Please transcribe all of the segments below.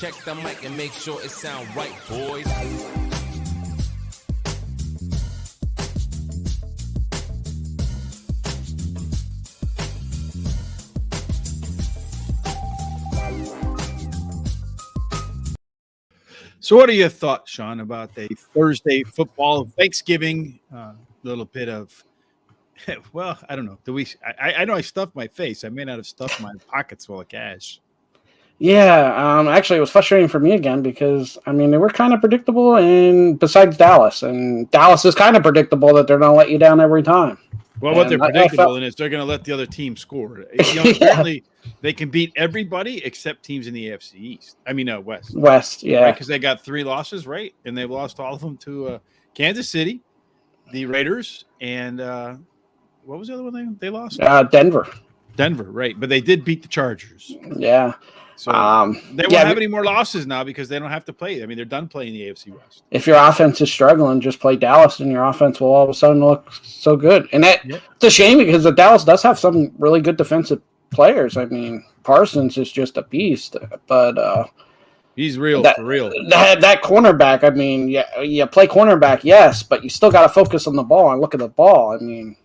Check the mic and make sure it sound right, boys. So what are your thoughts, Sean, about the Thursday football Thanksgiving? Little bit of, well, I don't know. I know I stuffed my face. I may not have stuffed my pockets full of cash. Yeah, actually, it was frustrating for me again because, I mean, they were kind of predictable, and besides Dallas. And Dallas is kind of predictable that they're going to let you down every time. Well, what they're predictable in is they're going to let the other team score. Apparently, they can beat everybody except teams in the AFC East. I mean, West. West, yeah. Right? Because they got 3 losses, right? And they've lost all of them to Kansas City, the Raiders, and what was the other one they lost? Denver. Denver, right. But they did beat the Chargers. Yeah. So they won't have any more losses now because they don't have to play. I mean, they're done playing the AFC West. If your offense is struggling, just play Dallas, and your offense will all of a sudden look so good. And it's a shame because the Dallas does have some really good defensive players. I mean, Parsons is just a beast, but he's real for real. That cornerback, I mean, you play cornerback, yes, but you still got to focus on the ball and look at the ball. I mean,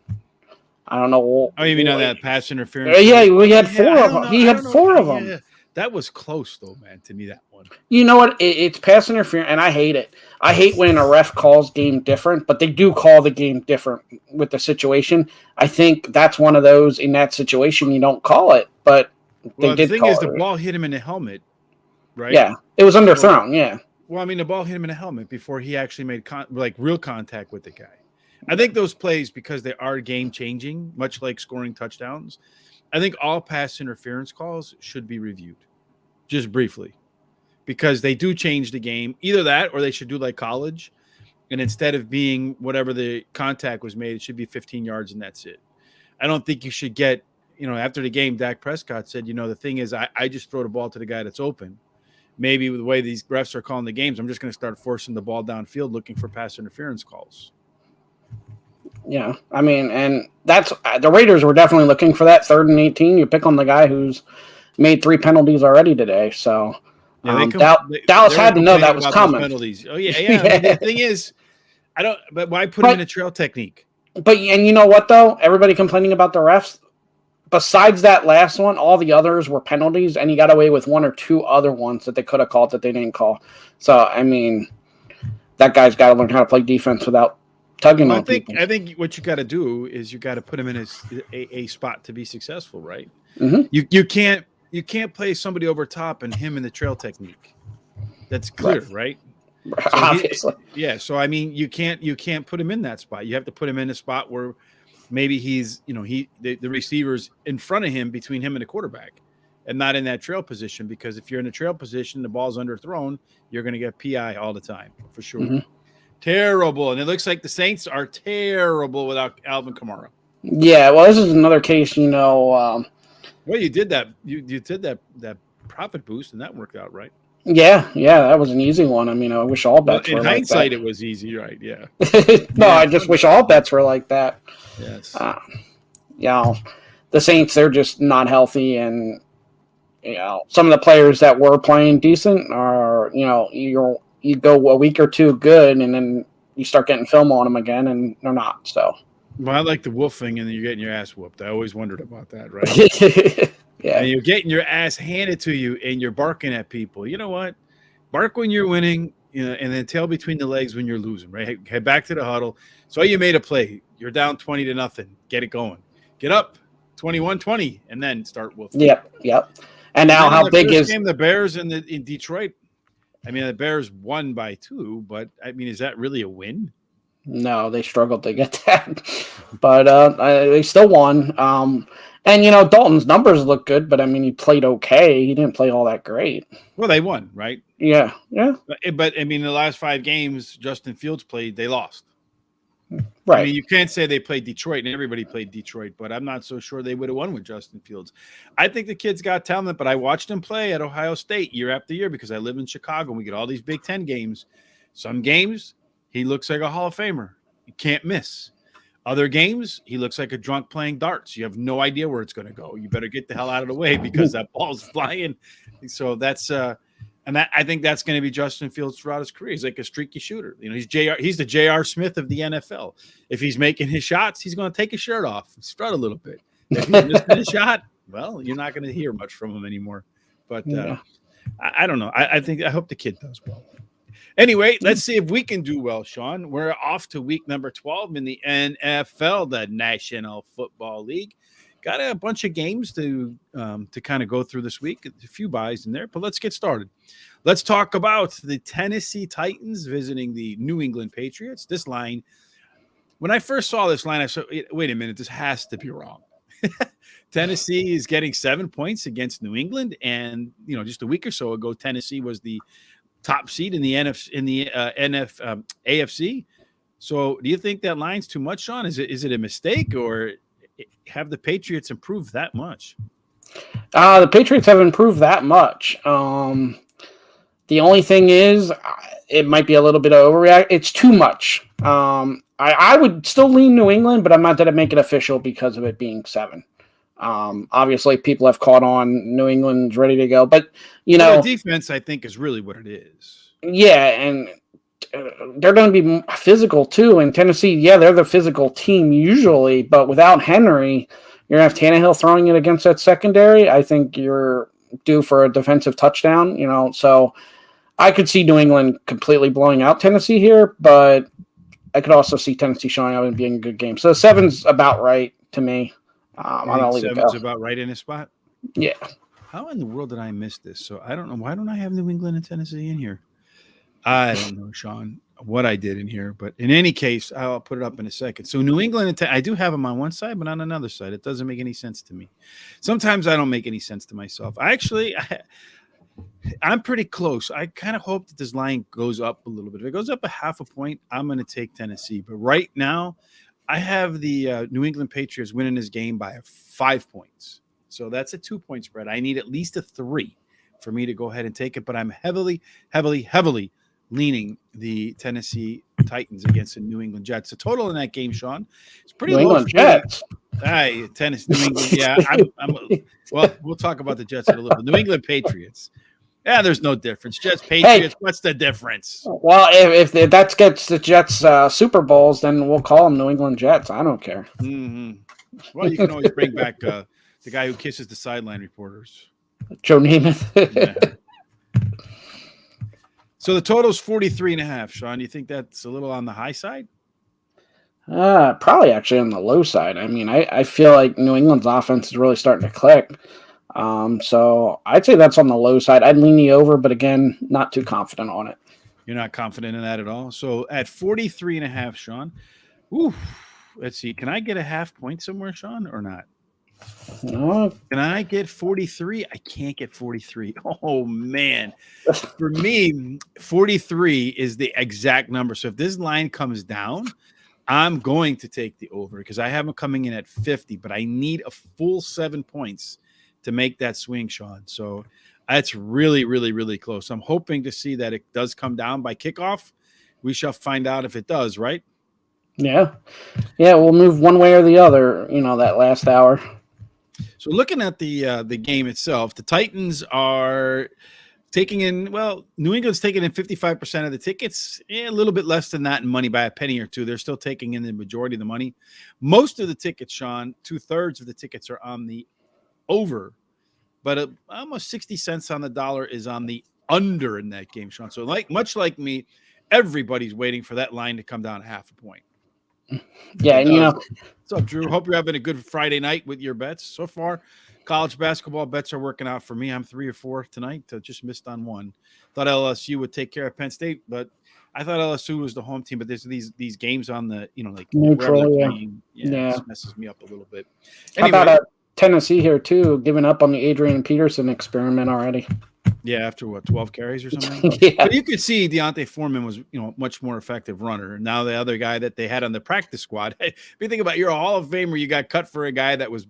I don't know. Oh, you mean on that pass interference? Yeah, we had 4 of them. He had 4 of them. Yeah. That was close, though, man, to me, that one. You know what? It's pass interference, and I hate it. I hate when a ref calls game different, but they do call the game different with the situation. I think that's one of those, in that situation, you don't call it, but they did. The thing is, the ball hit him in the helmet, right? Yeah, it was underthrown, yeah. Well, I mean, the ball hit him in the helmet before he actually made real contact with the guy. I think those plays, because they are game-changing, much like scoring touchdowns, I think all pass interference calls should be reviewed, just briefly, because they do change the game. Either that, or they should do like college, and instead of being whatever the contact was made, it should be 15 yards and that's it. I don't think you should get, after the game, Dak Prescott said, the thing is, I just throw the ball to the guy that's open. Maybe with the way these refs are calling the games, I'm just going to start forcing the ball downfield looking for pass interference calls. Yeah, I mean, and that's the Raiders were definitely looking for that 3rd and 18. You pick on the guy who's made 3 penalties already today. So Dallas had to know that was coming. Penalties. Oh yeah. I mean, the thing is, but why put him in a trail technique? And you know what though? Everybody complaining about the refs. Besides that last one, all the others were penalties, and he got away with 1 or 2 other ones that they could have called that they didn't call. So I mean, that guy's got to learn how to play defense without tugging on people. I think what you got to do is you got to put him in a spot to be successful, right? Mm-hmm. You can't play somebody over top and him in the trail technique. That's clear, right? So obviously. So I mean, you can't put him in that spot. You have to put him in a spot where maybe he's the receiver's in front of him, between him and the quarterback, and not in that trail position. Because if you're in a trail position, the ball's underthrown, you're going to get PI all the time for sure. Mm-hmm. Terrible, and it looks like the Saints are terrible without Alvin Kamara. Yeah, well, this is another case, Well, you did that. You did that profit boost, and that worked out, right? Yeah, that was an easy one. I mean, I wish all bets were like that. In hindsight, it was easy, right? Yeah. No, I just wish all bets were like that. Yes. The Saints, they're just not healthy, and some of the players that were playing decent are, you go a week or 2 good, and then you start getting film on them again, and they're not. So. Well, I like the wolfing, and then you're getting your ass whooped. I always wondered about that, right? Yeah. And you're getting your ass handed to you, and you're barking at people. You know what? Bark when you're winning, and then tail between the legs when you're losing, right? Head back to the huddle. So you made a play. You're down 20-0. Get it going. Get up 21-20, and then start wolfing. Yep. And now how big is the Bears in Detroit? I mean, the Bears won by 2, but I mean, is that really a win? No, they struggled to get that, but they still won. And Dalton's numbers look good, but I mean, he played okay. He didn't play all that great. Well, they won, right? Yeah. But I mean, the last 5 games Justin Fields played, they lost. Right. I mean, you can't say they played Detroit, and everybody played Detroit, but I'm not so sure they would have won with Justin Fields. I think the kid's got talent, but I watched him play at Ohio State year after year because I live in Chicago, and we get all these Big Ten games. Some games, he looks like a Hall of Famer. You can't miss. Other games, he looks like a drunk playing darts. You have no idea where it's going to go. You better get the hell out of the way because that ball's flying. So that's And I think that's going to be Justin Fields throughout his career. He's like a streaky shooter. He's the J.R. Smith of the NFL. If he's making his shots, he's going to take his shirt off and strut a little bit. If he's missing a shot, well, you're not going to hear much from him anymore. But I don't know. I hope the kid does well. Anyway, let's see if we can do well, Sean. We're off to week number 12 in the NFL, the National Football League. Got a bunch of games to kind of go through this week. A few buys in there, but let's get started. Let's talk about the Tennessee Titans visiting the New England Patriots. This line, when I first saw this line, I said, wait a minute, this has to be wrong. Tennessee is getting 7 points against New England, and just a week or so ago, Tennessee was the top seed in the AFC. So, do you think that line's too much, Sean? Is it a mistake, or have the Patriots improved that much? The Patriots have improved that much. The only thing is, it might be a little bit of overreact. It's too much. I would still lean New England, but I'm not going to make it official because of it being 7. Obviously, people have caught on. New England's ready to go, but the defense, I think, is really what it is. Yeah, and they're going to be physical too. And Tennessee, they're the physical team usually, but without Henry, you're going to have Tannehill throwing it against that secondary. I think you're due for a defensive touchdown. So I could see New England completely blowing out Tennessee here, but I could also see Tennessee showing up and being a good game. So 7's about right to me. I don't leave it go. 7's about right in his spot. Yeah. How in the world did I miss this? So I don't know. Why don't I have New England and Tennessee in here? I don't know, Sean, what I did in here. But in any case, I'll put it up in a second. So New England, I do have them on one side, but on another side. It doesn't make any sense to me. Sometimes I don't make any sense to myself. I'm pretty close. I kind of hope that this line goes up a little bit. If it goes up a half a point, I'm going to take Tennessee. But right now, I have the New England Patriots winning this game by 5 points. So that's a 2-point spread. I need at least a 3 for me to go ahead and take it. But I'm heavily, heavily, heavily leaning the Tennessee Titans against the New England Jets. The total in that game, Sean, it's pretty New low. England Jets. Tennessee, New England. Yeah, well, we'll talk about the Jets in a little bit. New England Patriots. Yeah, there's no difference. Jets, Patriots, what's the difference? Well, if that gets the Jets Super Bowls, then we'll call them New England Jets. I don't care. Mm-hmm. Well, you can always bring back the guy who kisses the sideline reporters. Joe Namath. Yeah. So the total's 43.5, Sean. Do you think that's a little on the high side? Probably actually on the low side. I mean, I feel like New England's offense is really starting to click. So I'd say that's on the low side. I'd lean the over, but again, not too confident on it. You're not confident in that at all. So at 43.5, Sean, let's see. Can I get a half point somewhere, Sean, or not? No. Can I get 43? I can't get 43. Oh, man. For me, 43 is the exact number. So if this line comes down, I'm going to take the over because I have them coming in at 50, but I need a full 7 points to make that swing, Sean. So that's really, really, really close. I'm hoping to see that it does come down by kickoff. We shall find out if it does, right? Yeah. Yeah, we'll move one way or the other, that last hour. So looking at the game itself, the Titans are taking in, New England's taking in 55% of the tickets, a little bit less than that in money by a penny or two. They're still taking in the majority of the money. Most of the tickets, Sean, 2/3 of the tickets are on the over, but almost 60 cents on the dollar is on the under in that game, Sean. So much like me, everybody's waiting for that line to come down a half a point. Yeah, and what's up, Drew? Hope you're having a good Friday night with your bets. So far, college basketball bets are working out for me. I'm 3 or 4 tonight. Just missed on one. Thought LSU would take care of Penn State, but I thought LSU was the home team. But there's these games on the neutral. Yeah. It messes me up a little bit. Anyway, how about Tennessee here too, giving up on the Adrian Peterson experiment already? Yeah, after 12 carries or something. Yeah. But you could see Deontay Foreman was, much more effective runner. Now the other guy that they had on the practice squad, if you think about it, you're a Hall of Famer, you got cut for a guy that was,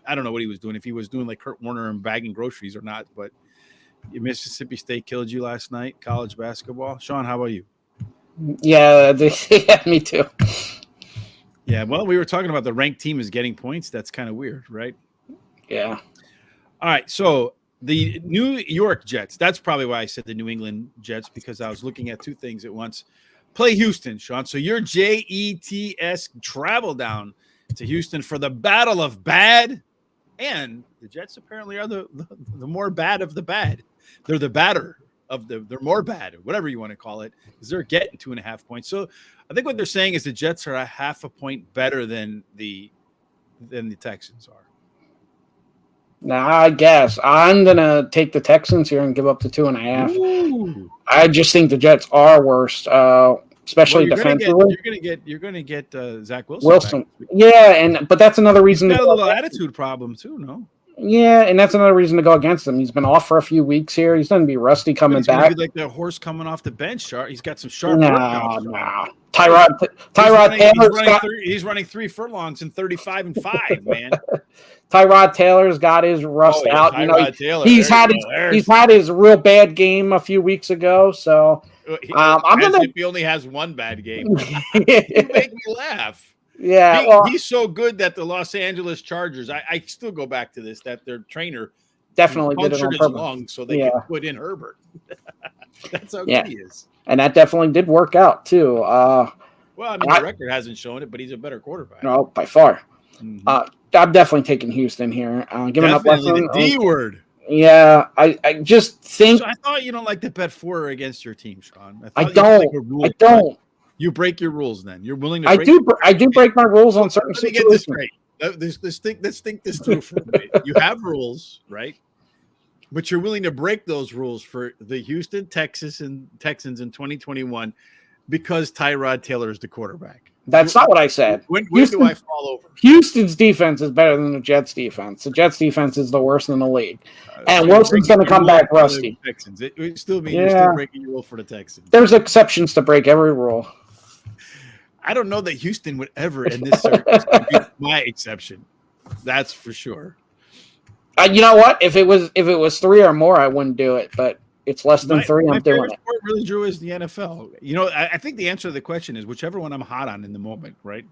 I don't know what he was doing, if he was doing like Kurt Warner and bagging groceries or not, but Mississippi State killed you last night, college basketball. Sean, how about you? Yeah, me too. Yeah, well, we were talking about the ranked team is getting points. That's kind of weird, right? Yeah. All right, so The New York Jets. That's probably why I said the New England Jets, because I was looking at two things at once. Play Houston, Sean. So your Jets travel down to Houston for the battle of bad. And the Jets apparently are the more bad of the bad. They're the badder of they're more bad, whatever you want to call it, because they're getting 2.5 points. So I think what they're saying is the Jets are a half a point better than the Texans are. Now, I guess I'm gonna take the Texans here and give up the 2.5. Ooh. I just think the Jets are worse, especially defensively. You're gonna get Zach Wilson. Yeah, but that's another reason. He's got a little attitude problem too, no? Yeah, and that's another reason to go against him. He's been off for a few weeks here. He's going to be rusty coming back. He's like the horse coming off the bench. He's got some sharp. No. Tyrod Taylor. He's running 3 furlongs in 35-5, man. Tyrod Taylor's got his rust out. He's had his real bad game a few weeks ago. So he only has one bad game. You make me laugh. Yeah, he's so good that the Los Angeles Chargers. I still go back to this, that their trainer definitely did it on his purpose. Lungs so they could put in Herbert. That's how good he is, and that definitely did work out too. Well, I mean, the record hasn't shown it, but he's a better quarterback. No, by far. Mm-hmm. I'm definitely taking Houston here. Giving up the D word. Yeah, I just think. So I thought you don't like to bet for or against your team, Sean. I don't. You break your rules, then you're willing to. I do break my rules on certain situations. Let's think this through for a minute. You have rules, right? But you're willing to break those rules for the Houston Texans in 2021 because Tyrod Taylor is the quarterback. That's not what I said. When do I fall over? Houston's defense is better than the Jets' defense. The Jets' defense is the worst in the league. And Wilson's going to come back rusty. Texans. It still means you're still breaking your rule for the Texans. There's exceptions to break every rule. I don't know that Houston would ever, in this circus, be my exception. That's for sure. You know what? If it was 3 or more, I wouldn't do it. But it's less than 3. I'm doing it. Sport really, Drew, is the NFL. You know, I think the answer to the question is whichever one I'm hot on in the moment, right?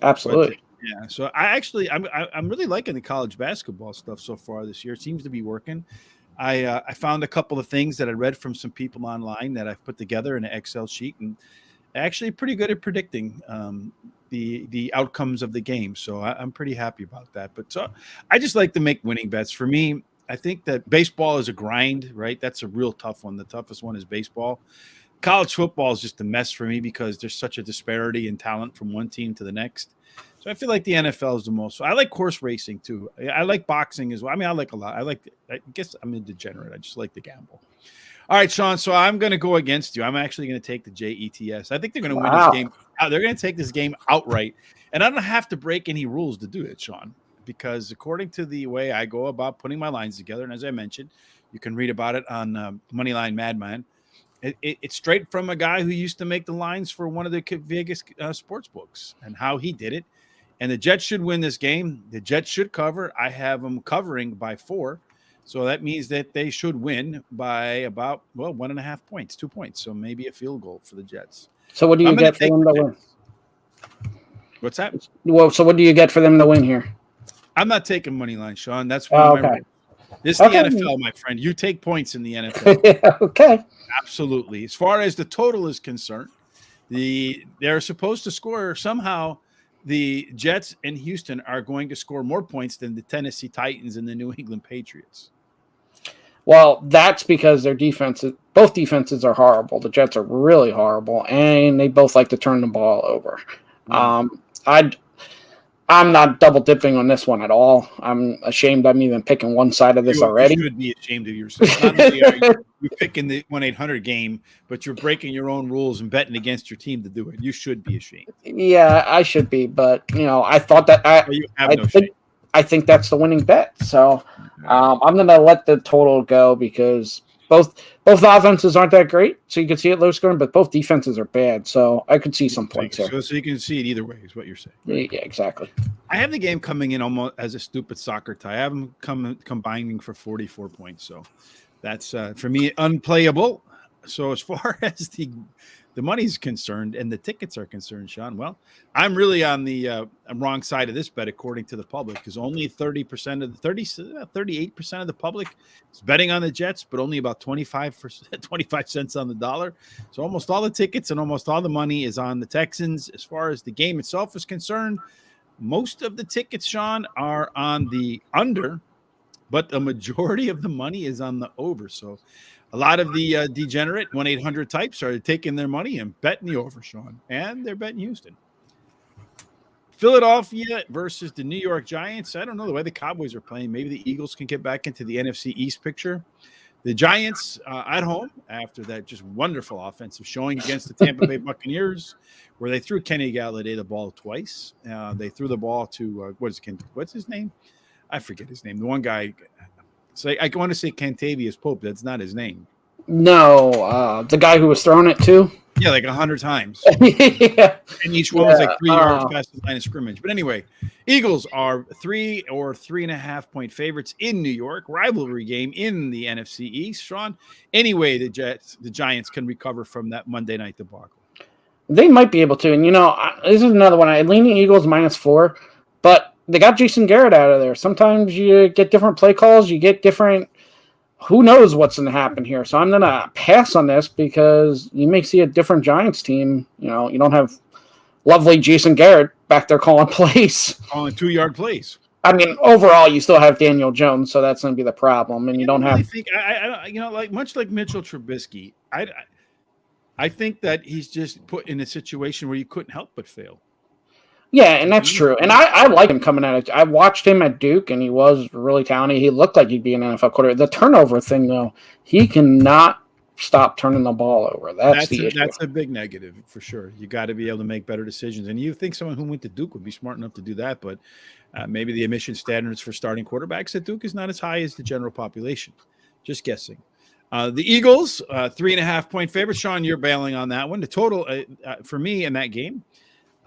Absolutely. Yeah. So I'm really liking the college basketball stuff so far this year. It seems to be working. I found a couple of things that I read from some people online that I've put together in an Excel sheet, and actually pretty good at predicting the outcomes of the game. So I'm pretty happy about that. But so I just like to make winning bets. For me, I think that baseball is a grind, right? That's a real tough one. The toughest one is baseball. College football is just a mess for me because there's such a disparity in talent from one team to the next. So I feel like the NFL is the most. So I like horse racing too. I like boxing as well. I mean, I like a lot. I guess I'm a degenerate. I just like to gamble. All right, Sean. So I'm going to go against you. I'm actually going to take the Jets. I think they're going to win this game. They're going to take this game outright. And I don't have to break any rules to do it, Sean, because according to the way I go about putting my lines together, and as I mentioned, you can read about it on Moneyline Madmen. It's straight from a guy who used to make the lines for one of the Vegas sports books and how he did it. And the Jets should win this game. The Jets should cover. I have them covering by 4. So that means that they should win by about, 1.5 points, 2 points. So maybe a field goal for the Jets. So what do you get for them to win? What's that? Well, so what do you get for them to win here? I'm not taking money line, Sean. That's one of my rules. This is the NFL, my friend. You take points in the NFL. Okay. Absolutely. As far as the total is concerned, they're supposed to score somehow. The Jets and Houston are going to score more points than the Tennessee Titans and the New England Patriots. Well, that's because both defenses are horrible. The Jets are really horrible, and they both like to turn the ball over. Mm-hmm. I'm not double dipping on this one at all. I'm ashamed I'm even picking one side of this already. You should be ashamed of yourself. Not only are you're picking the 1-800 game, but you're breaking your own rules and betting against your team to do it. You should be ashamed. Yeah, I should be, but I thought that I think that's the winning bet. So I'm going to let the total go because both offenses aren't that great, so you can see it low scoring, but both defenses are bad. So I could see some points here. So you can see it either way is what you're saying. Yeah, exactly. I have the game coming in almost as a stupid soccer tie. I have them combining for 44 points. So that's, for me, unplayable. So as far as the money's concerned and the tickets are concerned, Sean, well, I'm really on the wrong side of this bet according to the public, because only 30% of the 38% of the public is betting on the Jets, but only about 25 cents on the dollar. So almost all the tickets and almost all the money is on the Texans. As far as the game itself is concerned, most of the tickets, Sean, are on the under, but the majority of the money is on the over. So a lot of the degenerate 1-800 types are taking their money and betting the over, Sean, and they're betting Houston. Philadelphia versus the New York Giants. I don't know the way the Cowboys are playing. Maybe the Eagles can get back into the NFC East picture. The Giants at home after that just wonderful offensive showing against the Tampa Bay Buccaneers, where they threw Kenny Galladay the ball twice. They threw the ball to what's his name? I forget his name. The one guy. So I want to say Cantavius Pope. That's not his name. No, the guy who was throwing it too. Yeah, like 100 times. Yeah. And each one was like 3 yards past the line of scrimmage. But anyway, Eagles are 3 or 3.5 point favorites in New York. Rivalry game in the NFC East. Sean, anyway, the Giants can recover from that Monday night debacle. They might be able to. And, this is another one. I lean the Eagles -4, but they got Jason Garrett out of there. Sometimes you get different play calls. You get different – who knows what's going to happen here. So I'm going to pass on this because you may see a different Giants team. You don't have lovely Jason Garrett back there calling plays. Calling 2-yard plays. I mean, overall, you still have Daniel Jones, so that's going to be the problem. And you don't have – like much like Mitchell Trubisky, I think that he's just put in a situation where you couldn't help but fail. Yeah, and that's true. And I like him coming out. I watched him at Duke, and he was really talented. He looked like he'd be an NFL quarterback. The turnover thing, though, he cannot stop turning the ball over. That's a big negative for sure. You got to be able to make better decisions. And you think someone who went to Duke would be smart enough to do that, but maybe the admission standards for starting quarterbacks at Duke is not as high as the general population. Just guessing. The Eagles, 3.5 point favorite. Sean, you're bailing on that one. The total for me in that game,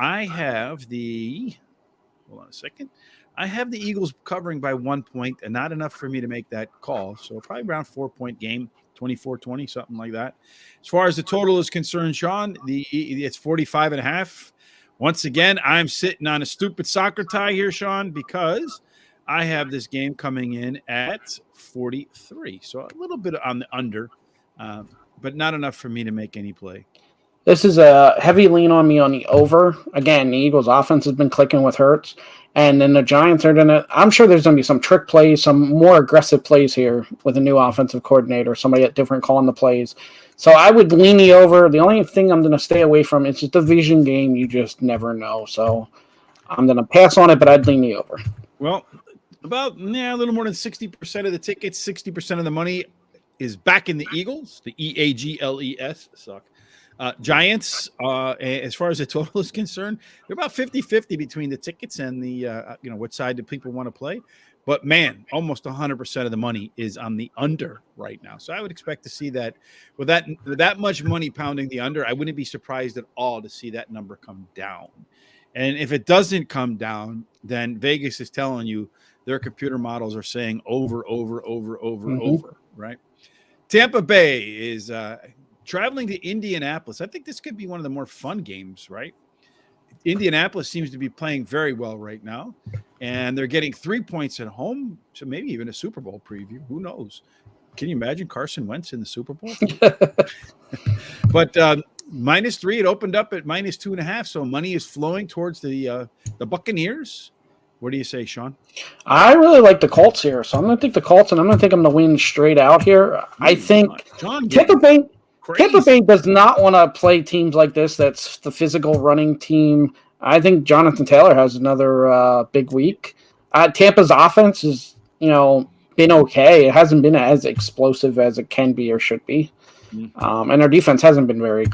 I have hold on a second. I have the Eagles covering by 1 point and not enough for me to make that call. So probably around 4-point game, 24-20, something like that. As far as the total is concerned, Sean, it's 45.5. Once again, I'm sitting on a stupid soccer tie here, Sean, because I have this game coming in at 43. So a little bit on the under, but not enough for me to make any play. This is a heavy lean on me on the over. Again, the Eagles' offense has been clicking with Hurts. And then the Giants are going to – I'm sure there's going to be some trick plays, some more aggressive plays here with a new offensive coordinator, somebody at different calling the plays. So I would lean the over. The only thing I'm going to stay away from is a division game. You just never know. So I'm going to pass on it, but I'd lean the over. Well, about a little more than 60% of the tickets, 60% of the money is back in the Eagles, the EAGLES. Suck. Giants, as far as the total is concerned, they're about 50-50 between the tickets and the, what side do people want to play. But, man, almost 100% of the money is on the under right now. So I would expect to see that with that much money pounding the under, I wouldn't be surprised at all to see that number come down. And if it doesn't come down, then Vegas is telling you their computer models are saying over, right? Tampa Bay is traveling to Indianapolis. I think this could be one of the more fun games, right? Indianapolis seems to be playing very well right now, and they're getting 3 points at home, so maybe even a Super Bowl preview. Who knows? Can you imagine Carson Wentz in the Super Bowl? But -3, it opened up at -2.5, so money is flowing towards the Buccaneers. What do you say, Sean? I really like the Colts here, so I'm going to take the Colts, and I'm going to take them to win straight out here. I think Tampa Bay does not want to play teams like this. That's the physical running team. I think Jonathan Taylor has another big week. Tampa's offense has, been okay. It hasn't been as explosive as it can be or should be. And their defense hasn't been very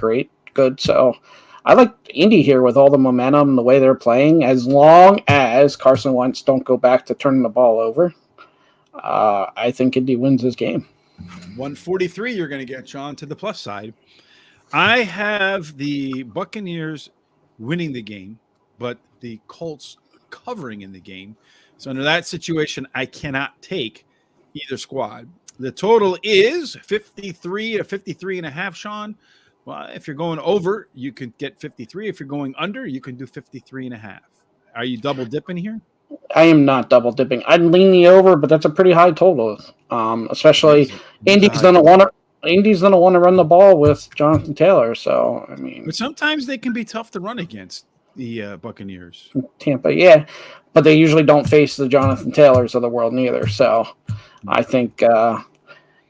good. So I like Indy here with all the momentum and the way they're playing, as long as Carson Wentz don't go back to turning the ball over. I think Indy wins this game. 143 you're going to get, Sean, to the plus side. I have the Buccaneers winning the game, but the Colts covering in the game. So under that situation, I cannot take either squad. The total is 53 to 53 and a half, Sean. Well, if you're going over, you could get 53. If you're going under, you can do 53 and a half. Are you double dipping here? I am not double dipping. I'd lean the over, but that's a pretty high total. Especially Indy's gonna want to run the ball with Jonathan Taylor. So I mean, but sometimes they can be tough to run against the Buccaneers. Tampa, yeah, but they usually don't face the Jonathan Taylors of the world neither. So I think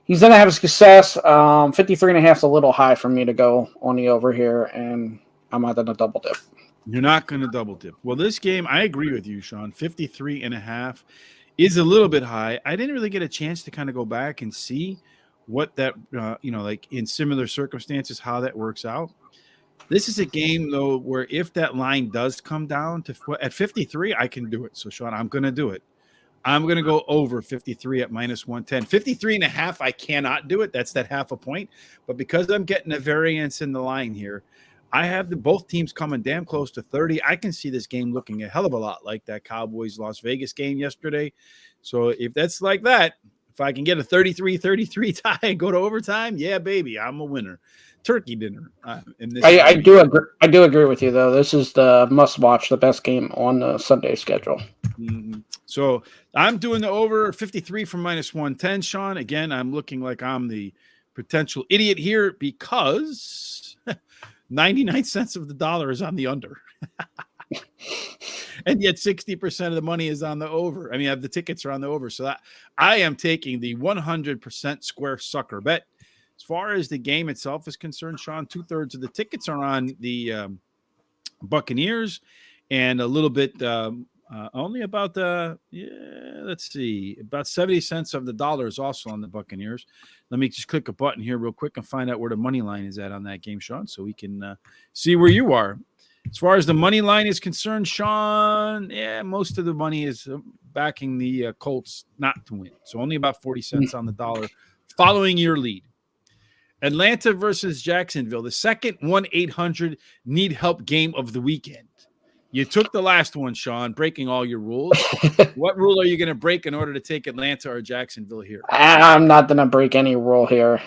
he's gonna have success. 53 and a half is a little high for me to go on the over here, and I'm not gonna double dip. You're not going to double dip. Well, this game, I agree with you, Sean. 53 and a half is a little bit high. I didn't really get a chance to kind of go back and see what that, like in similar circumstances, how that works out. This is a game, though, where if that line does come down to at 53, I can do it. So, Sean, I'm going to do it. I'm going to go over 53 at minus 110. 53 and a half, I cannot do it. That's that half a point. But because I'm getting a variance in the line here, I have both teams coming damn close to 30. I can see this game looking a hell of a lot like that Cowboys-Las Vegas game yesterday. So if that's like that, if I can get a 33-33 tie and go to overtime, yeah, baby, I'm a winner. Turkey dinner. I do agree with you, though. This is the must-watch, the best game on the Sunday schedule. Mm-hmm. So I'm doing the over 53 from minus 110, Sean. Again, I'm looking like I'm the potential idiot here because 99 cents of the dollar is on the under. And yet 60% of the money is on the over. I mean, the tickets are on the over. So I am taking the 100% square sucker bet. As far as the game itself is concerned, Sean, 2/3 of the tickets are on the Buccaneers, and a little bit only about let's see, about 70 cents of the dollar is also on the Buccaneers. Let me just click a button here real quick and find out where the money line is at on that game, Sean, so we can see where you are. As far as the money line is concerned, Sean, most of the money is backing the Colts not to win. So only about 40 cents on the dollar following your lead. Atlanta versus Jacksonville, the second 1-800 need help game of the weekend. You took the last one, Sean, breaking all your rules. What rule are you going to break in order to take Atlanta or Jacksonville here? I'm not going to break any rule here.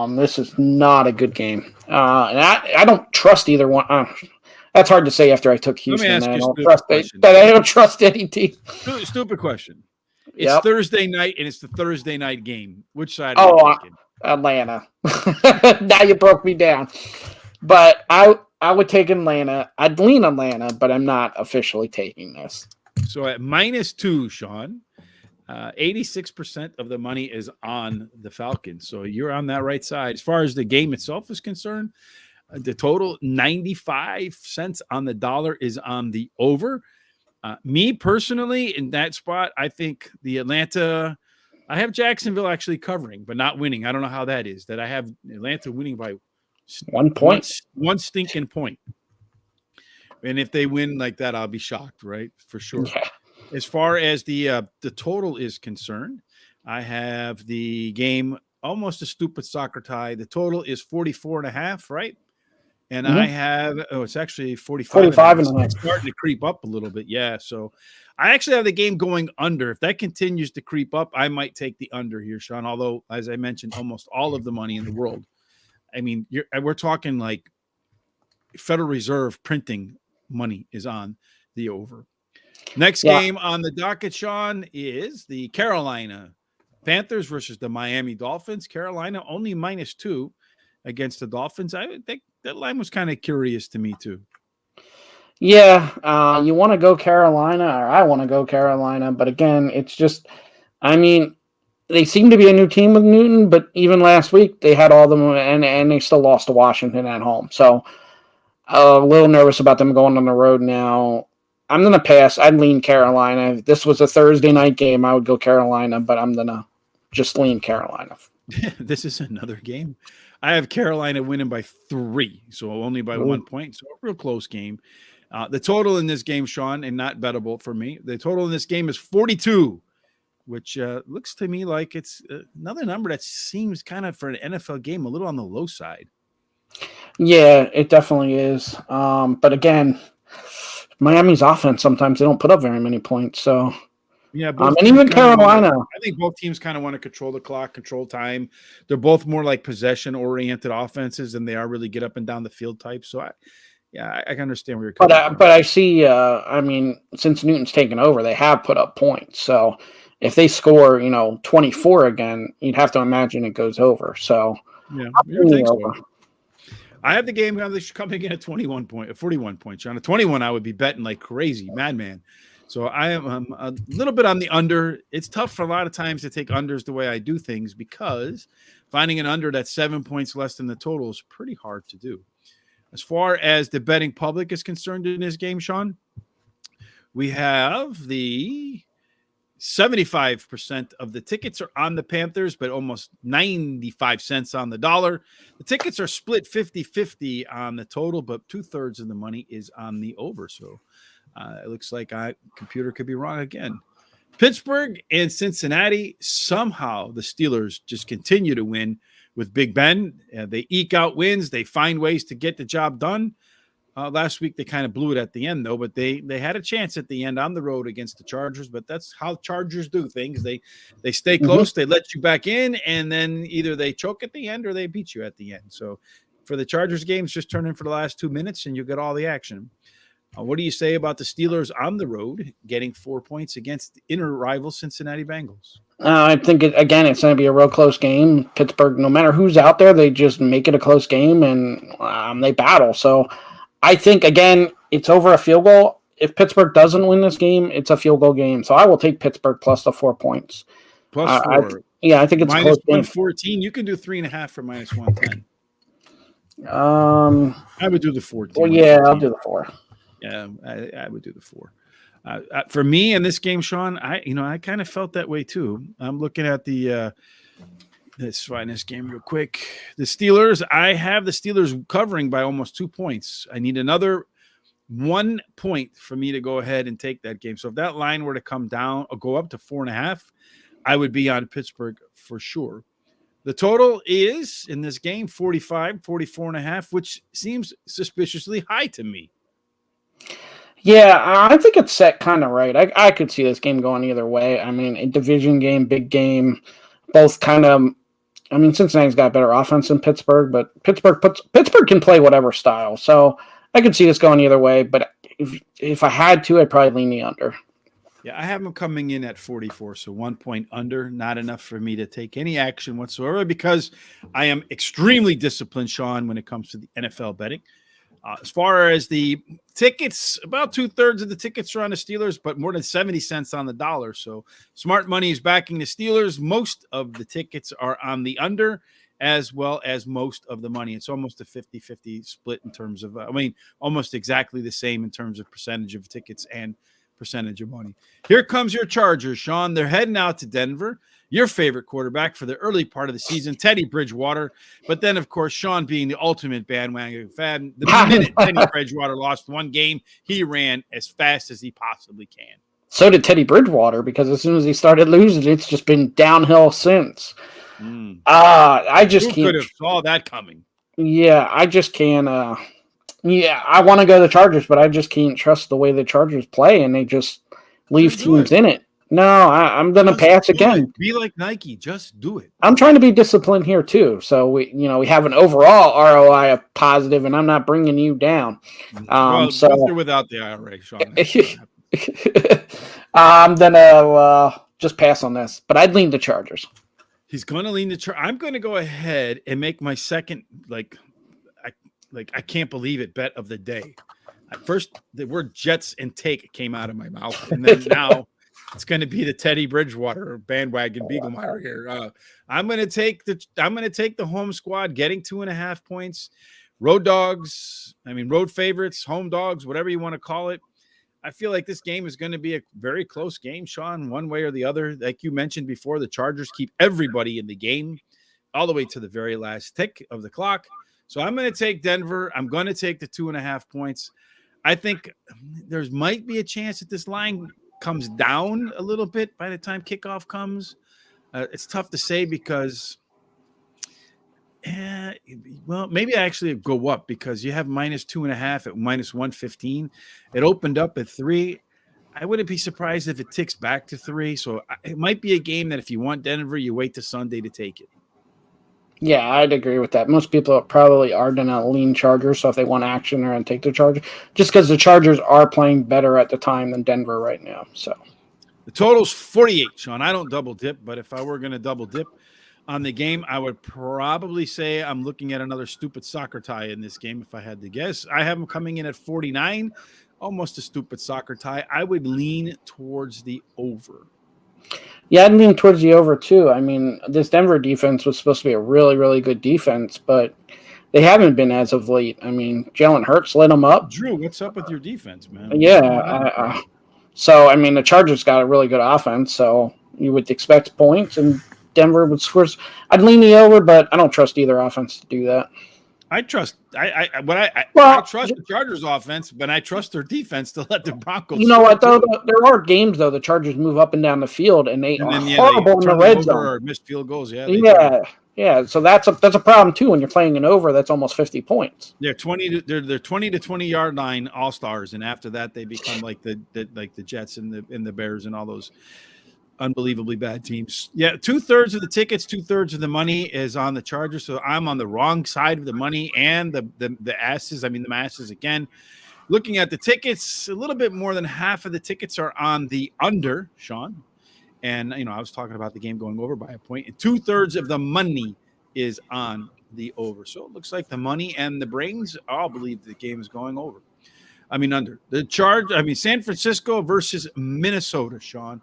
This is not a good game. And I don't trust either one. That's hard to say after I took Houston. I don't trust any team. Stupid question. It's Thursday night, and it's the Thursday night game. Which side are you taking? Atlanta. Now you broke me down. But I would take Atlanta. I'd lean Atlanta, but I'm not officially taking this. So at -2, Sean, 86% of the money is on the Falcons. So you're on that right side. As far as the game itself is concerned, the total 95 cents on the dollar is on the over. Me personally, in that spot, I think the Atlanta – I have Jacksonville actually covering, but not winning. I don't know how that is. That I have Atlanta winning by 1 point. One stinking point. And if they win like that, I'll be shocked, right? For sure. Yeah. As far as the total is concerned, I have the game almost a stupid soccer tie. The total is 44.5, right? And I have, it's actually 45 and a half. It's starting to creep up a little bit. Yeah. So I actually have the game going under. If that continues to creep up, I might take the under here, Sean. Although, as I mentioned, almost all of the money in the world. I mean, we're talking like Federal Reserve printing money is on the over. Next game on the docket, Sean, is the Carolina Panthers versus the Miami Dolphins. Carolina only -2 against the Dolphins. I think that line was kind of curious to me too. Yeah, you want to go Carolina, or I want to go Carolina, but again, it's just, I mean, they seem to be a new team with Newton, but even last week they had all them, and they still lost to Washington at home. So a little nervous about them going on the road now. I'm going to pass. I'd lean Carolina. If this was a Thursday night game, I would go Carolina, but I'm going to just lean Carolina. This is another game. I have Carolina winning by 3, so only by 1 point. So a real close game. The total in this game, Sean, and not bettable for me, the total in this game is 42, which looks to me like it's another number that seems kind of for an NFL game a little on the low side. Yeah, it definitely is. But again, Miami's offense, sometimes they don't put up very many points. So Yeah, both And teams even kinda Carolina. I think both teams kind of want to control the clock, control time. They're both more like possession-oriented offenses than they are really get up and down the field type. So I can understand where you're coming from. But I see. I mean, since Newton's taken over, they have put up points. So if they score, 24 again, you'd have to imagine it goes over. So Yeah, I'm you would think over. so. I have the game coming in at 41 points. On a 21, I would be betting like crazy, madman. So I am a little bit on the under. It's tough for a lot of times to take unders the way I do things because finding an under that's 7 points less than the total is pretty hard to do. As far as the betting public is concerned in this game, Sean, we have the 75% of the tickets are on the Panthers, but almost 95 cents on the dollar. The tickets are split 50-50 on the total, but 2/3 of the money is on the over. So it looks like computer could be wrong again. Pittsburgh and Cincinnati, somehow the Steelers just continue to win with Big Ben. They eke out wins. They find ways to get the job done. Last week they kind of blew it at the end, though, but they had a chance at the end on the road against the Chargers. But that's how Chargers do things. They stay close, they let you back in, and then either they choke at the end or they beat you at the end. So for the Chargers games, just turn in for the last 2 minutes and you get all the action. What do you say about the Steelers on the road getting 4 points against the inner rival Cincinnati Bengals? I think it's going to be a real close game. Pittsburgh, no matter who's out there, they just make it a close game and they battle. So I think, again, it's over a field goal. If Pittsburgh doesn't win this game, it's a field goal game. So I will take Pittsburgh plus the 4 points. Plus 4. I think it's minus a close 114. game. You can do 3.5 for minus 110. I would do the 14. Well, yeah, I'll do the 4. Yeah, I would do the 4. For me in this game, Sean, I kind of felt that way too. I'm looking at let's find this game real quick. The Steelers, I have the Steelers covering by almost 2 points. I need another 1 point for me to go ahead and take that game. So if that line were to come down or go up to 4.5, I would be on Pittsburgh for sure. The total is in this game 44.5, which seems suspiciously high to me. Yeah, I think it's set kind of right. I could see this game going either way. I mean, a division game, big game, both kind of. I mean, Cincinnati's got better offense than Pittsburgh, but Pittsburgh can play whatever style. So I could see this going either way. But if I had to, I'd probably lean the under. Yeah, I have them coming in at 44, so 1 point under, not enough for me to take any action whatsoever because I am extremely disciplined, Sean, when it comes to the NFL betting. As far as the tickets, about 2/3 of the tickets are on the Steelers, but more than 70 cents on the dollar. So smart money is backing the Steelers. Most of the tickets are on the under, as well as most of the money. It's almost a 50-50 split in terms of, almost exactly the same in terms of percentage of tickets and percentage of money. Here comes your Chargers, Sean. They're heading out to Denver. Your favorite quarterback for the early part of the season, Teddy Bridgewater. But then, of course, Sean being the ultimate bandwagon fan, the minute Teddy Bridgewater lost one game, he ran as fast as he possibly can. So did Teddy Bridgewater, because as soon as he started losing, it's just been downhill since. I just Who can't. could have saw that coming? Yeah, I just can't. I want to go to the Chargers, but I just can't trust the way the Chargers play, and they just leave teams in it. No, I'm going to pass again. Be like Nike. Just do it. I'm trying to be disciplined here too. So we have an overall ROI of positive, and I'm not bringing you down. With or without the IRA, Sean. I'm gonna just pass on this, but I'd lean the Chargers. He's going to lean the Chargers. I'm going to go ahead and make my second, I can't believe it, bet of the day. At first, the word Jets and take came out of my mouth, and then now it's going to be the Teddy Bridgewater bandwagon Beaglemeyer here. I'm going to take the home squad getting 2.5 points. Road dogs, road favorites, home dogs, whatever you want to call it. I feel like this game is going to be a very close game, Sean, one way or the other. Like you mentioned before, the Chargers keep everybody in the game all the way to the very last tick of the clock. So I'm going to take Denver. I'm going to take the 2.5 points. I think there might be a chance that this line comes down a little bit by the time kickoff comes. It's tough to say because, maybe I actually go up because you have -2.5 at -115. It opened up at 3. I wouldn't be surprised if it ticks back to 3. So it might be a game that if you want Denver, you wait to Sunday to take it. Yeah, I'd agree with that. Most people probably are going to lean Chargers, so if they want action, they're going to take the Chargers, just because the Chargers are playing better at the time than Denver right now. So the total's 48, Sean. I don't double dip, but if I were going to double dip on the game, I would probably say I'm looking at another stupid soccer tie in this game if I had to guess. I have them coming in at 49, almost a stupid soccer tie. I would lean towards the over. Yeah, I'd lean towards the over too. I mean, this Denver defense was supposed to be a really, really good defense, but they haven't been as of late. I mean, Jalen Hurts lit them up. Drew, what's up with your defense, man? Yeah. So, I mean, the Chargers got a really good offense, so you would expect points, and Denver would score. I'd lean the over, but I don't trust either offense to do that. I trust I trust the Chargers offense, but I trust their defense to let the Broncos. You know what though? There are games though the Chargers move up and down the field, and they are horrible in the red zone or missed field goals. Yeah. So that's a problem too when you're playing an over that's almost 50 points. They're 20 to 20 yard line all stars, and after that they become like the Jets and the Bears and all those unbelievably bad teams. Yeah, 2/3 of the tickets, 2/3 of the money is on the Chargers. So I'm on the wrong side of the money and the asses. I mean the masses again. Looking at the tickets, a little bit more than half of the tickets are on the under, Sean. And I was talking about the game going over by a point. And 2/3 of the money is on the over. So it looks like the money and the brains all believe the game is going over. I mean under. San Francisco versus Minnesota, Sean.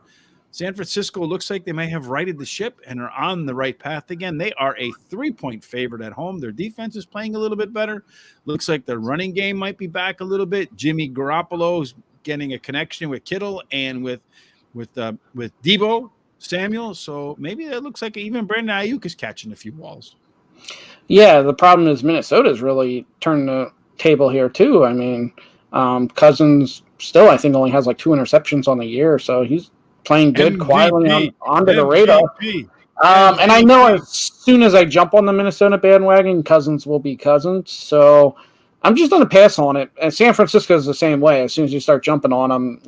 San Francisco looks like they may have righted the ship and are on the right path again. They are a 3-point favorite at home. Their defense is playing a little bit better. Looks like their running game might be back a little bit. Jimmy Garoppolo is getting a connection with Kittle and with Deebo Samuel. So maybe it looks like even Brandon Ayuk is catching a few balls. Yeah, the problem is Minnesota's really turned the table here too. I mean, Cousins still I think only has like 2 interceptions on the year, so he's playing good MVP, quietly under the radar. And I know as soon as I jump on the Minnesota bandwagon, Cousins will be Cousins. So I'm just going to pass on it. And San Francisco is the same way. As soon as you start jumping on them,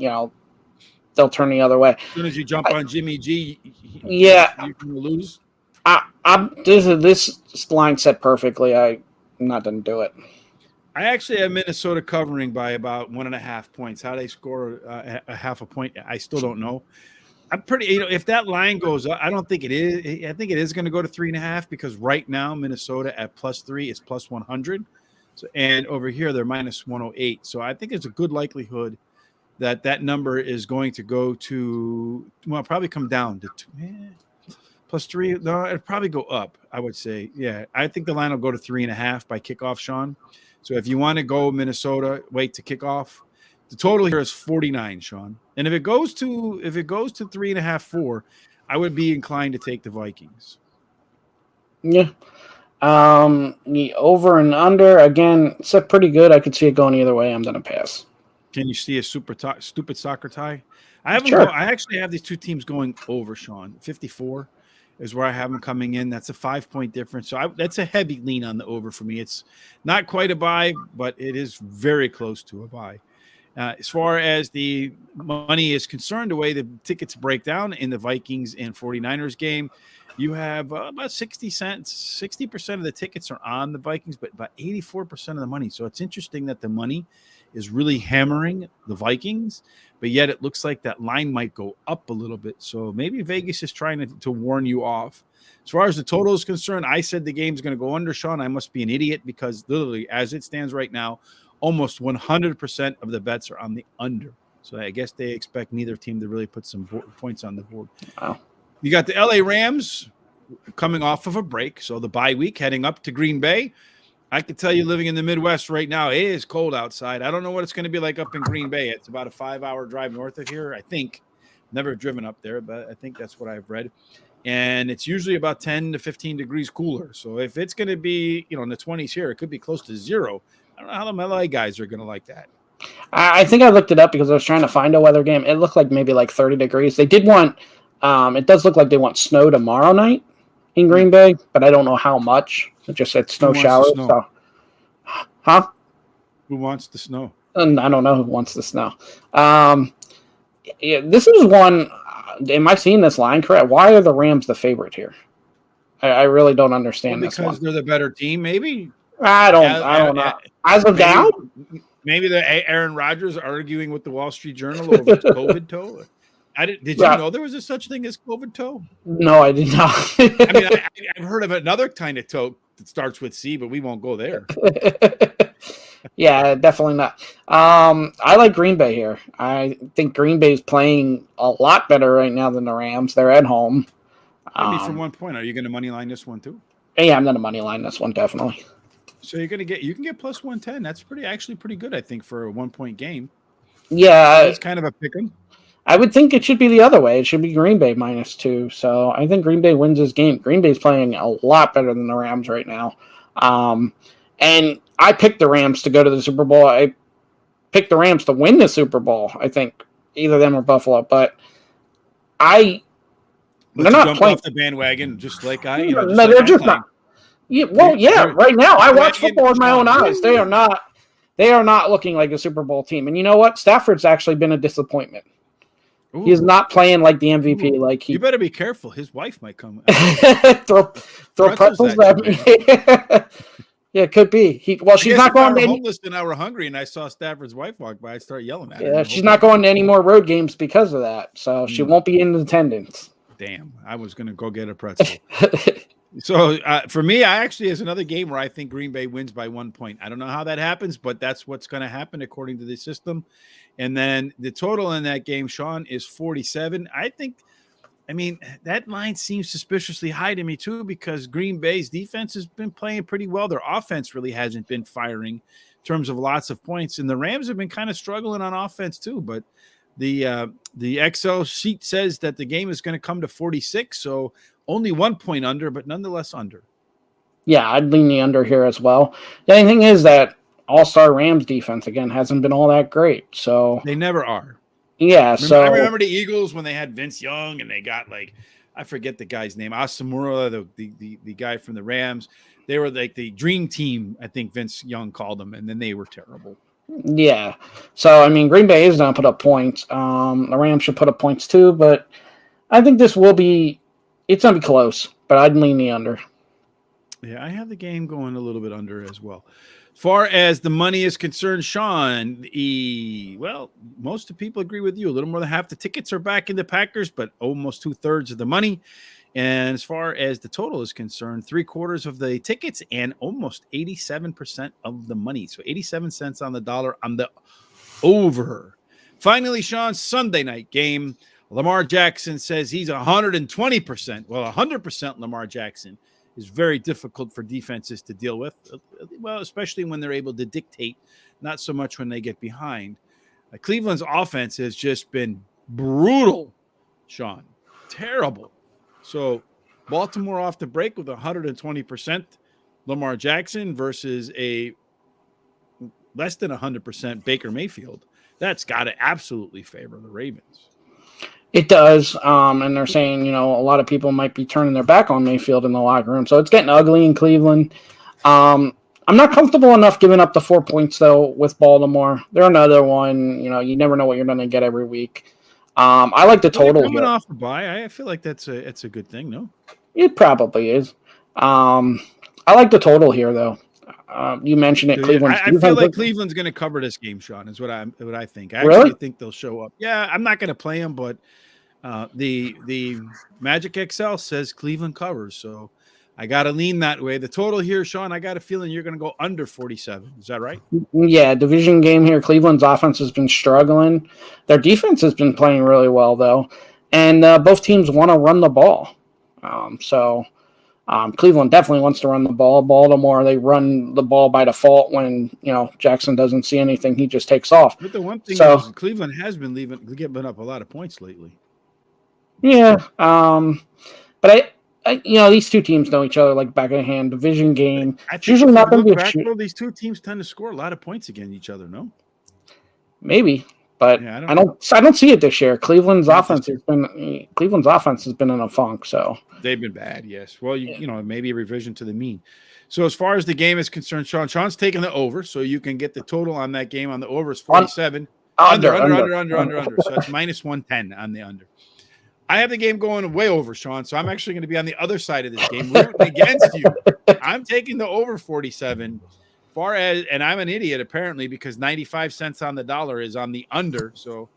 they'll turn the other way. As soon as you jump on Jimmy G, you can lose. This line set perfectly. I'm not going to do it. I actually have Minnesota covering by about 1.5 points. How they score a half a point, I still don't know. I'm pretty, if that line goes up, I don't think it is. I think it is going to go to 3.5 because right now Minnesota at +3 is +100. So, and over here they're -108. So I think it's a good likelihood that number is going to go to, probably come down to +3. No, it'd probably go up, I would say. Yeah, I think the line will go to 3.5 by kickoff, Sean. So if you want to go Minnesota, wait to kick off. The total here is 49, Sean. And if it goes to 3.5, 4, I would be inclined to take the Vikings. Yeah. The over and under again, it's pretty good. I could see it going either way. I'm gonna pass. Can you see a stupid soccer tie? I actually have these two teams going over, Sean. 54 is where I have them coming in. That's a 5-point difference. So that's a heavy lean on the over for me. It's not quite a buy, but it is very close to a buy. As far as the money is concerned, the way the tickets break down in the Vikings and 49ers game, you have about 60 cents. 60% of the tickets are on the Vikings, but about 84% of the money. So it's interesting that the money is really hammering the Vikings, but yet it looks like that line might go up a little bit. So maybe Vegas is trying to warn you off. As far as the total is concerned, I said the game's going to go under, Sean. I must be an idiot because literally as it stands right now, almost 100% of the bets are on the under. So I guess they expect neither team to really put some points on the board. Wow. You got the LA Rams coming off of a break. So the bye week heading up to Green Bay. I can tell you living in the Midwest right now, it is cold outside. I don't know what it's going to be like up in Green Bay. It's about a 5-hour drive north of here, I think. Never driven up there, but I think that's what I've read. And it's usually about 10 to 15 degrees cooler. So if it's going to be, in the 20s here, it could be close to 0. I don't know how the LA guys are going to like that. I think I looked it up because I was trying to find a weather game. It looked like maybe like 30 degrees. They did want, it does look like they want snow tomorrow night in Green Bay, but I don't know how much. It just said snow showers. So. Huh? Who wants the snow? I don't know who wants the snow. Yeah, this is one. Am I seeing this line correct? Why are the Rams the favorite here? I really don't Well, understand this because one. they're the better team, maybe. I don't know. As of now, Maybe the Aaron Rodgers arguing with the Wall Street Journal over COVID toe. Did you know there was a such thing as COVID toe? No, I did not. I mean, I've heard of another kind of toe that starts with C, but we won't go there. Yeah, definitely not. I like Green Bay here. I think Green Bay is playing a lot better right now than the Rams. They're at home. Maybe from 1 point. Are you going to money line this one too? Yeah, I'm going to money line this one definitely. So you can get plus 110. That's actually pretty good, I think, for a 1 point game. Yeah, it's kind of a pick 'em. I would think it should be the other way. It should be Green Bay -2. So I think Green Bay wins this game. Green Bay's playing a lot better than the Rams right now. And I picked the Rams to go to the Super Bowl. I picked the Rams to win the Super Bowl. I think either them or Buffalo, but they're not playing off the bandwagon just like I. No, they're just not. Yeah, right now I watch football with my own eyes. They are not looking like a Super Bowl team. And you know what? Stafford's actually been a disappointment. Ooh. He's not playing like the MVP. Ooh. Like you better be careful. His wife might come. throw pretzels at me. Yeah, it could be. She's not going to homeless and I were hungry, and I saw Stafford's wife walk by. I start yelling at her. Yeah, she's not going to any more road games because of that. So she won't be in attendance. Damn, I was going to go get a pretzel. So for me, is another game where I think Green Bay wins by 1 point. I don't know how that happens, but that's what's going to happen according to the system. And then the total in that game, Sean, is 47. I mean, that line seems suspiciously high to me too, because Green Bay's defense has been playing pretty well. Their offense really hasn't been firing in terms of lots of points. And the Rams have been kind of struggling on offense too, but the Excel sheet says that the game is going to come to 46. So only 1 point under, but nonetheless under. Yeah, I'd lean the under here as well. The only thing is that all-star Rams defense, again, hasn't been all that great. So they never are. Yeah, I remember the Eagles when they had Vince Young and they got I forget the guy's name, Asamura, the guy from the Rams. They were like the dream team, I think Vince Young called them, and then they were terrible. Yeah. So, I mean, Green Bay is going to put up points. The Rams should put up points too, but I think it's going to be close, but I'd lean the under. Yeah, I have the game going a little bit under as well. Far as the money is concerned, Sean, most of the people agree with you. A little more than half the tickets are back in the Packers, but almost 2/3 of the money. And as far as the total is concerned, 3/4 of the tickets and almost 87% of the money. So 87 cents on the dollar on the over. Finally, Sean, Sunday night game. Lamar Jackson says he's 120%. Well, 100% Lamar Jackson is very difficult for defenses to deal with, well, especially when they're able to dictate, not so much when they get behind. Cleveland's offense has just been brutal, Sean. Terrible. So Baltimore off the break with 120% Lamar Jackson versus a less than 100% Baker Mayfield. That's got to absolutely favor the Ravens. It does, and they're saying, a lot of people might be turning their back on Mayfield in the locker room, so it's getting ugly in Cleveland. I'm not comfortable enough giving up the 4 points, though, with Baltimore. They're another one, you never know what you're going to get every week. I like the total coming here. Off the bye, I feel like it's a good thing, no? It probably is. I like the total here, though. You mentioned it, Cleveland. I feel like Cleveland's going to cover this game, Sean. Is what I think. I really think they'll show up. Yeah, I'm not going to play them, but the Magic XL says Cleveland covers, so I got to lean that way. The total here, Sean, I got a feeling you're going to go under 47. Is that right? Yeah, division game here. Cleveland's offense has been struggling. Their defense has been playing really well, though, and both teams want to run the ball. Cleveland definitely wants to run the ball. Baltimore, they run the ball by default when, Jackson doesn't see anything. He just takes off. But the one thing is Cleveland has been giving up a lot of points lately. Yeah. But these two teams know each other like back of the hand. Division game. It's usually not going to be these two teams tend to score a lot of points against each other, no? Maybe. But yeah, I don't see it this year. Cleveland's offense has been in a funk. So they've been bad. Yes. Well, maybe a revision to the mean. So as far as the game is concerned, Sean's taking the over. So you can get the total on that game on the over is 47. Under. So that's minus 110 on the under. I have the game going way over, Sean. So I'm actually going to be on the other side of this game, rooting against you. I'm taking the over 47. And I'm an idiot apparently because 95 cents on the dollar is on the under. So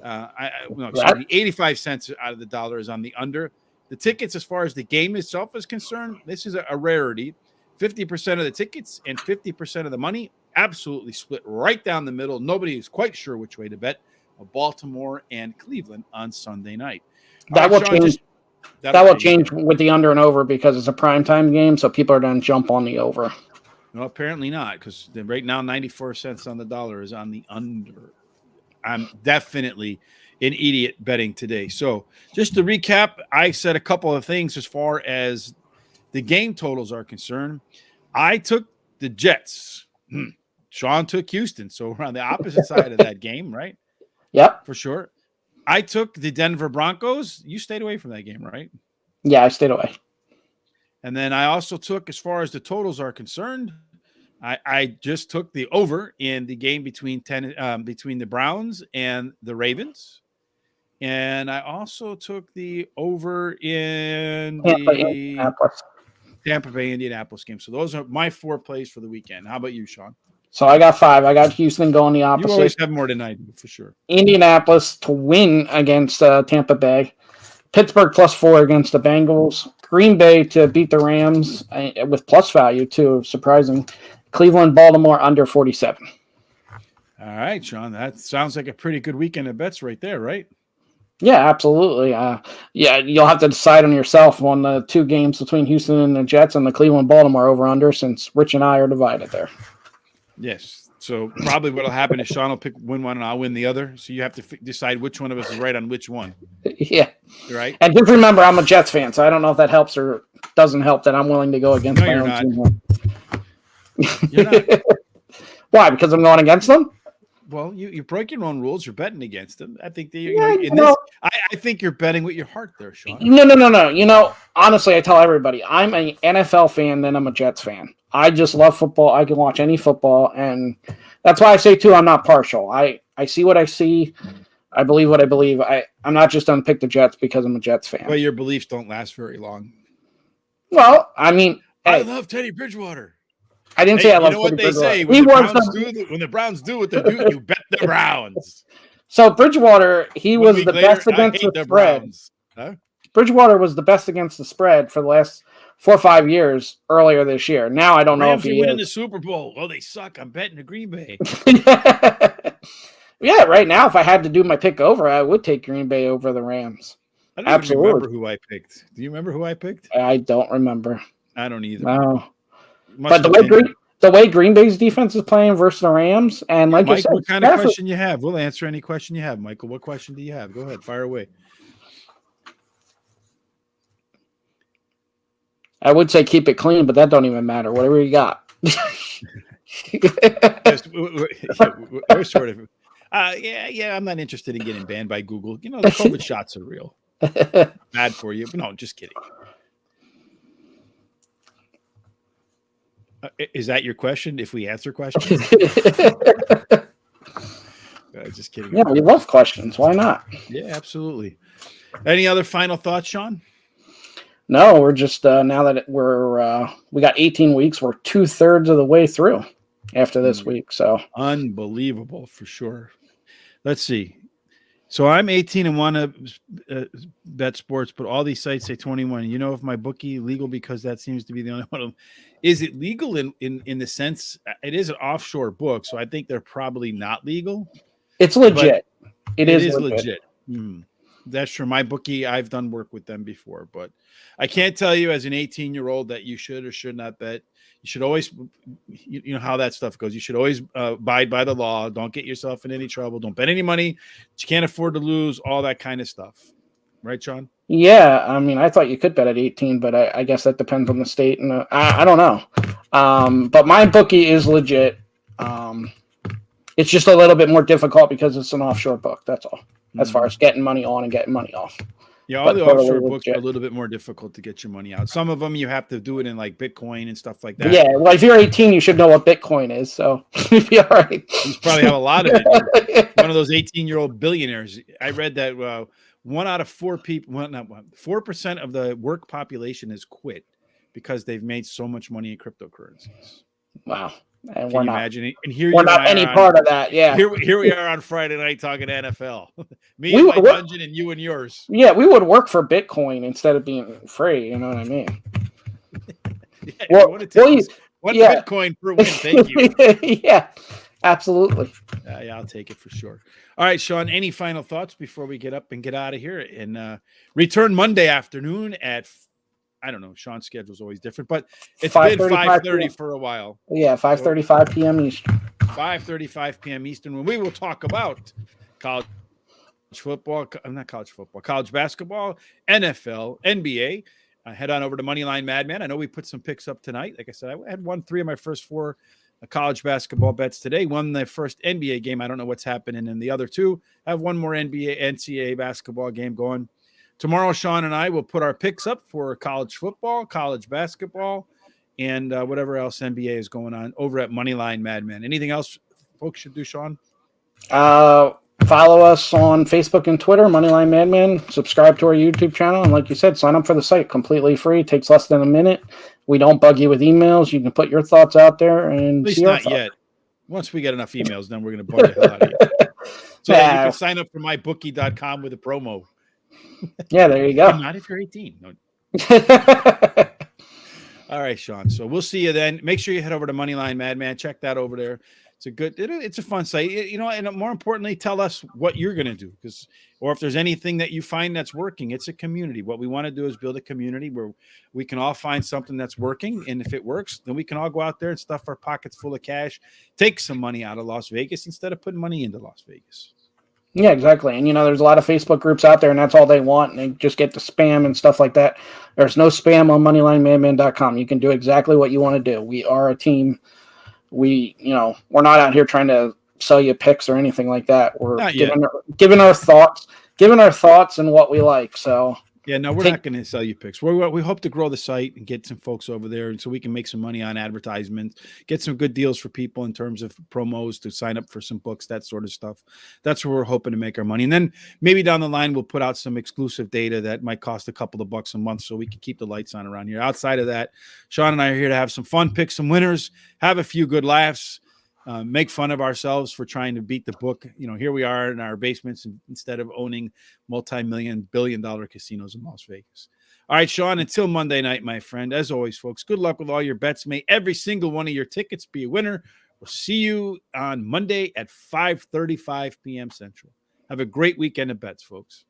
85 cents out of the dollar is on the under. The tickets, as far as the game itself is concerned, this is a rarity. 50% of the tickets and 50% of the money absolutely split right down the middle. Nobody is quite sure which way to bet. Baltimore and Cleveland on Sunday night. That will change with the under and over because it's a primetime game, so people are going to jump on the over. No, apparently not, because right now 94 cents on the dollar is on the under. I'm definitely an idiot betting today. So just to recap, I said a couple of things as far as the game totals are concerned. I took the Jets. Sean took Houston, so we're on the opposite side of that game, right? Yep. For sure. I took the Denver Broncos. You stayed away from that game, right? Yeah, I stayed away. And then I also took, as far as the totals are concerned, I just took the over in the game between the Browns and the Ravens. And I also took the over in the Tampa Bay Indianapolis game. So those are my 4 plays for the weekend. How about you, Sean? So I got 5. I got Houston going the opposite. You always have more than I do, for sure. Indianapolis to win against Tampa Bay. Pittsburgh +4 against the Bengals. Green Bay to beat the Rams with plus value, too. Surprising. Cleveland, Baltimore under 47. All right, Sean. That sounds like a pretty good weekend of bets right there, right? Yeah, absolutely. Yeah, you'll have to decide on yourself on the 2 games between Houston and the Jets and the Cleveland-Baltimore over-under, since Rich and I are divided there. Yes. So probably what will happen is Sean will win one and I'll win the other. So you have to decide which one of us is right on which one. Yeah. Right. And just remember, I'm a Jets fan, so I don't know if that helps or doesn't help that I'm willing to go against my own team. You're not. Why? Because I'm going against them? Well, you break your own rules. You're betting against them. I think I think you're betting with your heart there, Sean. No. Honestly, I tell everybody I'm an NFL fan, then I'm a Jets fan. I just love football. I can watch any football, and that's why I say too, I'm not partial. I see what I see. I believe what I believe. I'm not just going to pick the Jets because I'm a Jets fan. Well, your beliefs don't last very long. Well, I mean, I love Teddy Bridgewater. I didn't say I love. You know what they say when the Browns do what they do, you bet the Browns. So Bridgewater, he was the best against the spread. Huh? Bridgewater was the best against the spread for the last 4 or 5 years earlier this year. Now I don't know if he winning the Super Bowl. Oh, they suck. I'm betting the Green Bay. Yeah, right now, if I had to do my pick over, I would take Green Bay over the Rams. I don't even remember who I picked. Do you remember who I picked? I don't remember. I don't either. No. But the way Green Bay's defense is playing versus the Rams, and like Mike, I said, what kind of question you have? We'll answer any question you have, Michael. What question do you have? Go ahead, fire away. I would say keep it clean, but that don't even matter. Whatever you got. We're sort of. Yeah. I'm not interested in getting banned by Google. The COVID shots are real. Bad for you. No, just kidding. Is that your question? If we answer questions? Just kidding. Yeah, we love questions. Why not? Yeah, absolutely. Any other final thoughts, Sean? No, we're just now that we got 18 weeks, we're 2/3 of the way through after this week. So unbelievable for sure. Let's see. So I'm 18 and want to bet sports, but all these sites say 21. If my bookie legal, because that seems to be the only one of them. Is it legal in the sense it is an offshore book, so I think they're probably not legal. It's legit. It is legit. That's true. My bookie, I've done work with them before, but I can't tell you as an 18-year-old that you should or should not bet. You should always, you know how that stuff goes. You should always abide by the law. Don't get yourself in any trouble. Don't bet any money that you can't afford to lose, all that kind of stuff. Right, Sean? Yeah. I mean, I thought you could bet at 18, but I guess that depends on the state. And I don't know. But my bookie is legit. It's just a little bit more difficult because it's an offshore book. That's all. As far as getting money on and getting money off. Yeah, all but the totally offshore books are a legit. little bit more difficult to get your money out. Some of them you have to do it in like Bitcoin and stuff like that. Yeah, well, if you're 18, you should know what Bitcoin is, so you'd be all right. You probably have a lot of it. You're one of those 18-year-old billionaires. I read that 1 out of 4 people, 4% of the work population has quit because they've made so much money in cryptocurrencies. Wow. And Can you imagine it? And here we're you and not I any are part of that. Yeah. here we are on Friday night talking NFL. Me We and my would- dungeon and you and yours. Yeah, we would work for Bitcoin instead of being free. You know what I mean? Yeah, Well, what it takes. One yeah. Bitcoin per win. Thank you. Yeah, absolutely. Yeah, I'll take it for sure. All right, Sean, any final thoughts before we get up and get out of here and return Monday afternoon at, I don't know, Sean's schedule is always different, but it's been 5:30 for a while. Yeah, 5:35 p.m. Eastern. 5:35 p.m. Eastern, when we will talk about college football, not college football, college basketball, NFL, NBA. Head on over to Moneyline Madmen. I know we put some picks up tonight. Like I said, I had won 3 of my first 4 college basketball bets today. Won the first NBA game. I don't know what's happening in the other 2. I have one more NCAA basketball game going. Tomorrow, Sean and I will put our picks up for college football, college basketball, and whatever else NBA is going on over at Moneyline Madmen. Anything else folks should do, Sean? Follow us on Facebook and Twitter, Moneyline Madman. Subscribe to our YouTube channel. And like you said, sign up for the site. Completely free. It takes less than a minute. We don't bug you with emails. You can put your thoughts out there. And At least not yet. Once we get enough emails, then we're going to bug the hell out of you. So that you can sign up for mybookie.com with a promo. Yeah, there you go. Not if you're 18. No. All right, Sean. So we'll see you then. Make sure you head over to Moneyline Madman. Check that over there. It's a fun site, and more importantly, tell us what you're going to do, or if there's anything that you find that's working. It's a community. What we want to do is build a community where we can all find something that's working, and if it works, then we can all go out there and stuff our pockets full of cash, take some money out of Las Vegas instead of putting money into Las Vegas. Yeah, exactly. And, there's a lot of Facebook groups out there, and that's all they want, and they just get the spam and stuff like that. There's no spam on MoneylineMadman.com. You can do exactly what you want to do. We are a team. We're not out here trying to sell you picks or anything like that. We're giving our thoughts and what we like. So yeah, no, we're not going to sell you picks. We hope to grow the site and get some folks over there, and so we can make some money on advertisements, get some good deals for people in terms of promos to sign up for some books, that sort of stuff. That's where we're hoping to make our money. And then maybe down the line, we'll put out some exclusive data that might cost a couple of bucks a month so we can keep the lights on around here. Outside of that, Sean and I are here to have some fun, pick some winners, have a few good laughs, make fun of ourselves for trying to beat the book. Here we are in our basements instead of owning multi-million, billion-dollar casinos in Las Vegas. All right, Sean, until Monday night, my friend, as always, folks, good luck with all your bets. May every single one of your tickets be a winner. We'll see you on Monday at 5:35 p.m. Central. Have a great weekend of bets, folks.